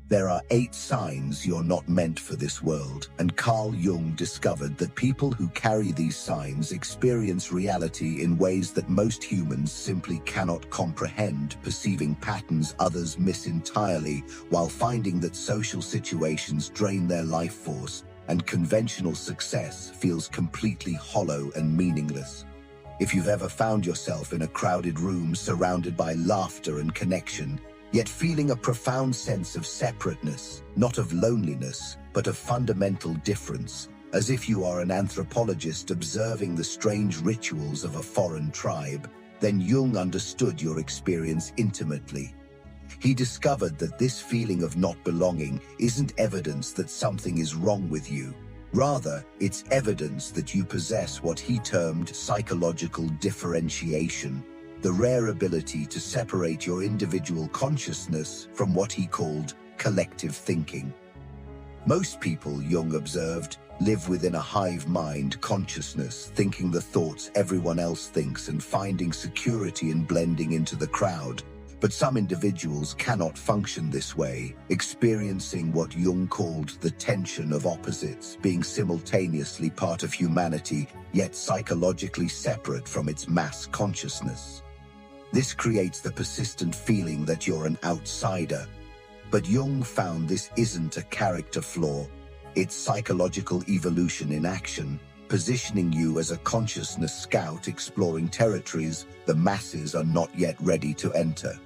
There are 8 signs you're not meant for this world, and Carl Jung discovered that people who carry these signs experience reality in ways that most humans simply cannot comprehend, perceiving patterns others miss entirely, while finding that social situations drain their life force, and conventional success feels completely hollow and meaningless. If you've ever found yourself in a crowded room surrounded by laughter and connection, yet feeling a profound sense of separateness, not of loneliness, but of fundamental difference, as if you are an anthropologist observing the strange rituals of a foreign tribe, then Jung understood your experience intimately. He discovered that this feeling of not belonging isn't evidence that something is wrong with you. Rather, it's evidence that you possess what he termed psychological differentiation, the rare ability to separate your individual consciousness from what he called collective thinking. Most people, Jung observed, live within a hive mind consciousness, thinking the thoughts everyone else thinks and finding security in blending into the crowd. But some individuals cannot function this way, experiencing what Jung called the tension of opposites, being simultaneously part of humanity, yet psychologically separate from its mass consciousness. This creates the persistent feeling that you're an outsider. But Jung found this isn't a character flaw, it's psychological evolution in action, positioning you as a consciousness scout exploring territories the masses are not yet ready to enter.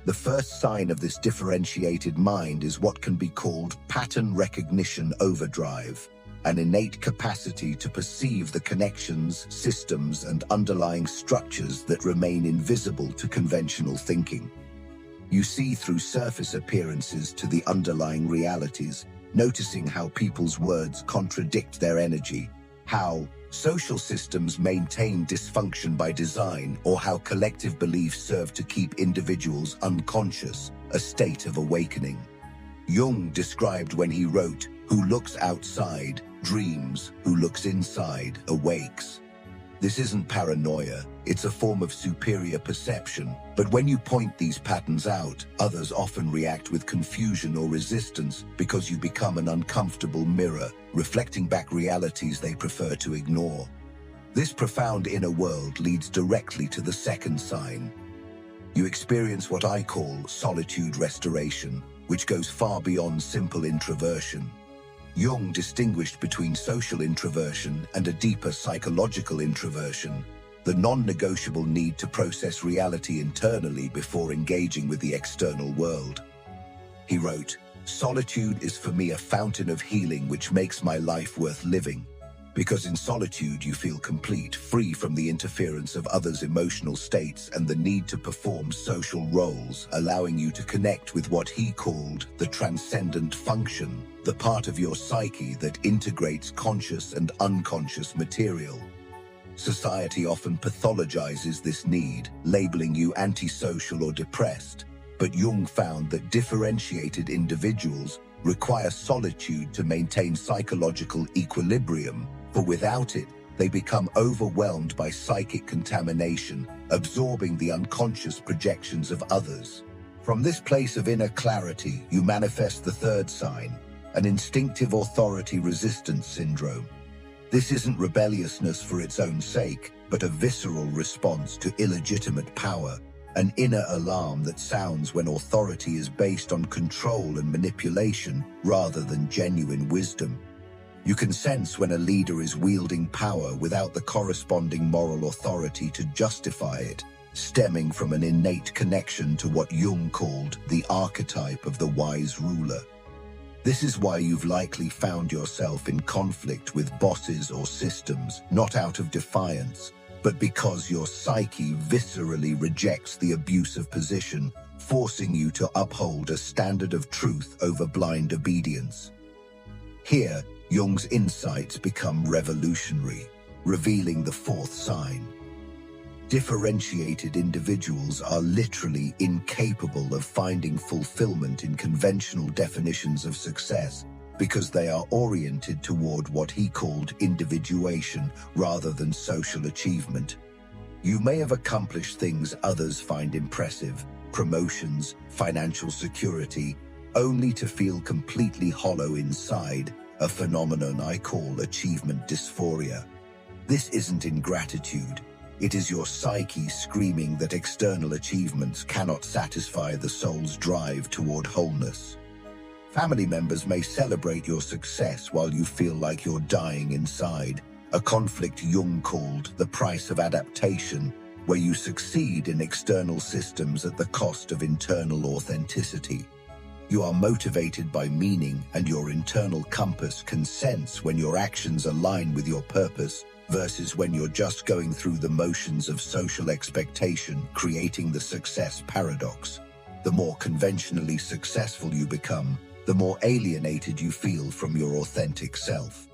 The first sign of this differentiated mind is what can be called pattern recognition overdrive, an innate capacity to perceive the connections, systems, and underlying structures that remain invisible to conventional thinking. You see through surface appearances to the underlying realities, noticing how people's words contradict their energy, how social systems maintain dysfunction by design, or how collective beliefs serve to keep individuals unconscious, a state of awakening. Jung described when he wrote, "Who looks outside dreams, who looks inside awakes." This isn't paranoia, it's a form of superior perception. But when you point these patterns out, others often react with confusion or resistance because you become an uncomfortable mirror, reflecting back realities they prefer to ignore. This profound inner world leads directly to the second sign. You experience what I call solitude restoration, which goes far beyond simple introversion. Jung distinguished between social introversion and a deeper psychological introversion, the non-negotiable need to process reality internally before engaging with the external world. He wrote, "Solitude is for me a fountain of healing which makes my life worth living, because in solitude you feel complete, free from the interference of others' emotional states and the need to perform social roles, allowing you to connect with what he called the transcendent function, the part of your psyche that integrates conscious and unconscious material." Society often pathologizes this need, labeling you antisocial or depressed, but Jung found that differentiated individuals require solitude to maintain psychological equilibrium, for without it, they become overwhelmed by psychic contamination, absorbing the unconscious projections of others. From this place of inner clarity, you manifest the third sign, an instinctive authority resistance syndrome. This isn't rebelliousness for its own sake, but a visceral response to illegitimate power, an inner alarm that sounds when authority is based on control and manipulation rather than genuine wisdom. You can sense when a leader is wielding power without the corresponding moral authority to justify it, stemming from an innate connection to what Jung called the archetype of the wise ruler. This is why you've likely found yourself in conflict with bosses or systems, not out of defiance, but because your psyche viscerally rejects the abusive position, forcing you to uphold a standard of truth over blind obedience. Here, Jung's insights become revolutionary, revealing the fourth sign. Differentiated individuals are literally incapable of finding fulfillment in conventional definitions of success because they are oriented toward what he called individuation rather than social achievement. You may have accomplished things others find impressive, promotions, financial security, only to feel completely hollow inside, a phenomenon I call achievement dysphoria. This isn't ingratitude. It is your psyche screaming that external achievements cannot satisfy the soul's drive toward wholeness. Family members may celebrate your success while you feel like you're dying inside, a conflict Jung called the price of adaptation, where you succeed in external systems at the cost of internal authenticity. You are motivated by meaning, and your internal compass can sense when your actions align with your purpose versus when you're just going through the motions of social expectation, creating the success paradox. The more conventionally successful you become, the more alienated you feel from your authentic self.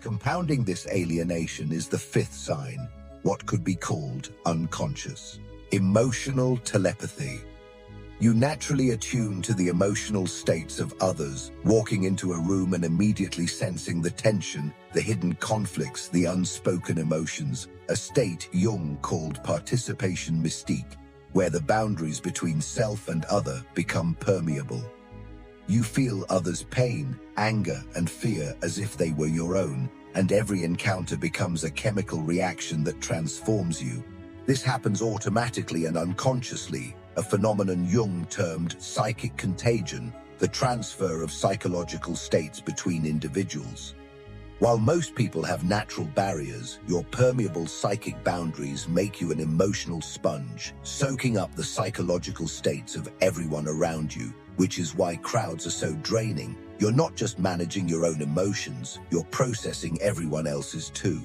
Compounding this alienation is the fifth sign, what could be called unconscious. Emotional telepathy. You naturally attune to the emotional states of others, walking into a room and immediately sensing the tension, the hidden conflicts, the unspoken emotions, a state Jung called participation mystique, where the boundaries between self and other become permeable. You feel others' pain, anger, and fear as if they were your own, and every encounter becomes a chemical reaction that transforms you. This happens automatically and unconsciously, a phenomenon Jung termed psychic contagion, the transfer of psychological states between individuals. While most people have natural barriers, your permeable psychic boundaries make you an emotional sponge, soaking up the psychological states of everyone around you, which is why crowds are so draining. You're not just managing your own emotions, you're processing everyone else's too.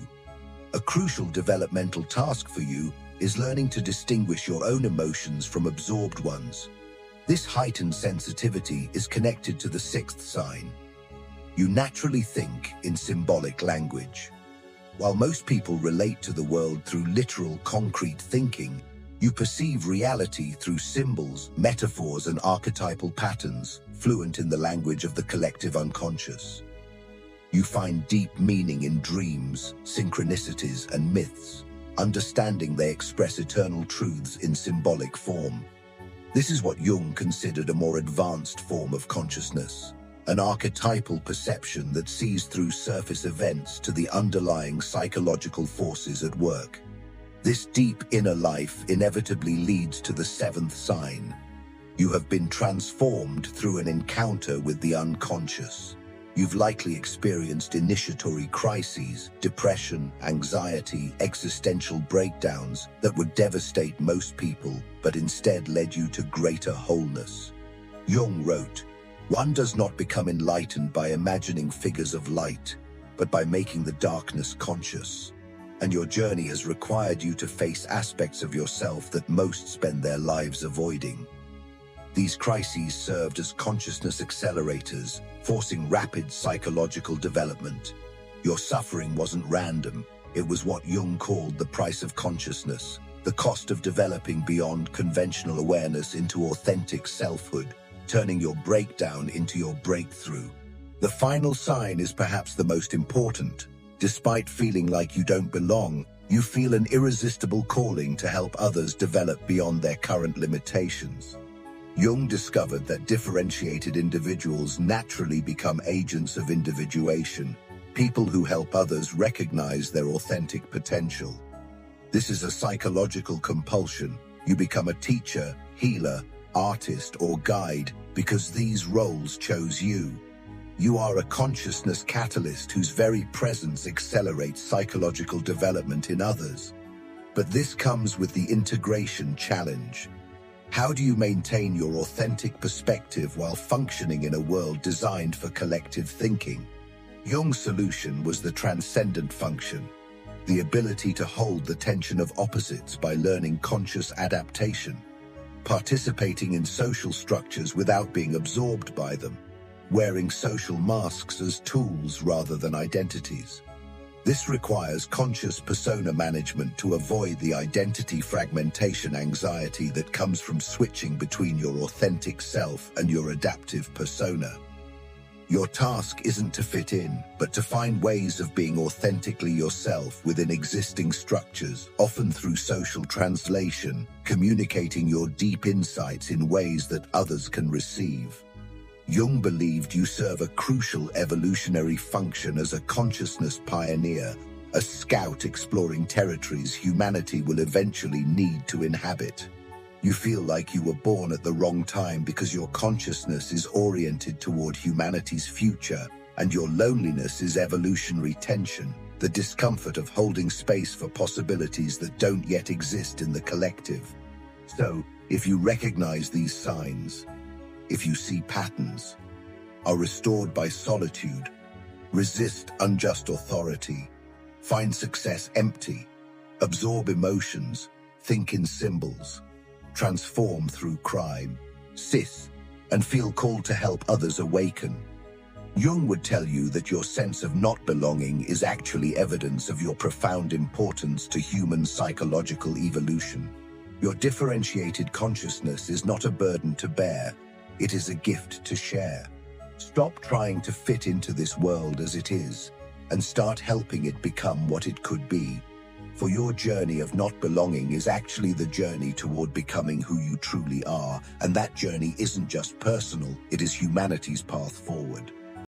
A crucial developmental task for you is learning to distinguish your own emotions from absorbed ones. This heightened sensitivity is connected to the sixth sign. You naturally think in symbolic language. While most people relate to the world through literal, concrete thinking, you perceive reality through symbols, metaphors, and archetypal patterns, fluent in the language of the collective unconscious. You find deep meaning in dreams, synchronicities, and myths, understanding they express eternal truths in symbolic form. This is what Jung considered a more advanced form of consciousness, an archetypal perception that sees through surface events to the underlying psychological forces at work. This deep inner life inevitably leads to the seventh sign. You have been transformed through an encounter with the unconscious. You've likely experienced initiatory crises, depression, anxiety, existential breakdowns that would devastate most people, but instead led you to greater wholeness. Jung wrote, "One does not become enlightened by imagining figures of light, but by making the darkness conscious. And your journey has required you to face aspects of yourself that most spend their lives avoiding." These crises served as consciousness accelerators, forcing rapid psychological development. Your suffering wasn't random. It was what Jung called the price of consciousness, the cost of developing beyond conventional awareness into authentic selfhood, turning your breakdown into your breakthrough. The final sign is perhaps the most important. Despite feeling like you don't belong, you feel an irresistible calling to help others develop beyond their current limitations. Jung discovered that differentiated individuals naturally become agents of individuation, people who help others recognize their authentic potential. This is a psychological compulsion. You become a teacher, healer, artist, or guide because these roles chose you. You are a consciousness catalyst whose very presence accelerates psychological development in others. But this comes with the integration challenge. How do you maintain your authentic perspective while functioning in a world designed for collective thinking? Jung's solution was the transcendent function, the ability to hold the tension of opposites by learning conscious adaptation, participating in social structures without being absorbed by them, wearing social masks as tools rather than identities. This requires conscious persona management to avoid the identity fragmentation anxiety that comes from switching between your authentic self and your adaptive persona. Your task isn't to fit in, but to find ways of being authentically yourself within existing structures, often through social translation, communicating your deep insights in ways that others can receive. Jung believed you serve a crucial evolutionary function as a consciousness pioneer, a scout exploring territories humanity will eventually need to inhabit. You feel like you were born at the wrong time because your consciousness is oriented toward humanity's future, and your loneliness is evolutionary tension, the discomfort of holding space for possibilities that don't yet exist in the collective. So, if you recognize these signs, if you see patterns, are restored by solitude, resist unjust authority, find success empty, absorb emotions, think in symbols, transform through crime, and feel called to help others awaken, Jung would tell you that your sense of not belonging is actually evidence of your profound importance to human psychological evolution. Your differentiated consciousness is not a burden to bear, it is a gift to share. Stop trying to fit into this world as it is, and start helping it become what it could be. For your journey of not belonging is actually the journey toward becoming who you truly are, and that journey isn't just personal, it is humanity's path forward.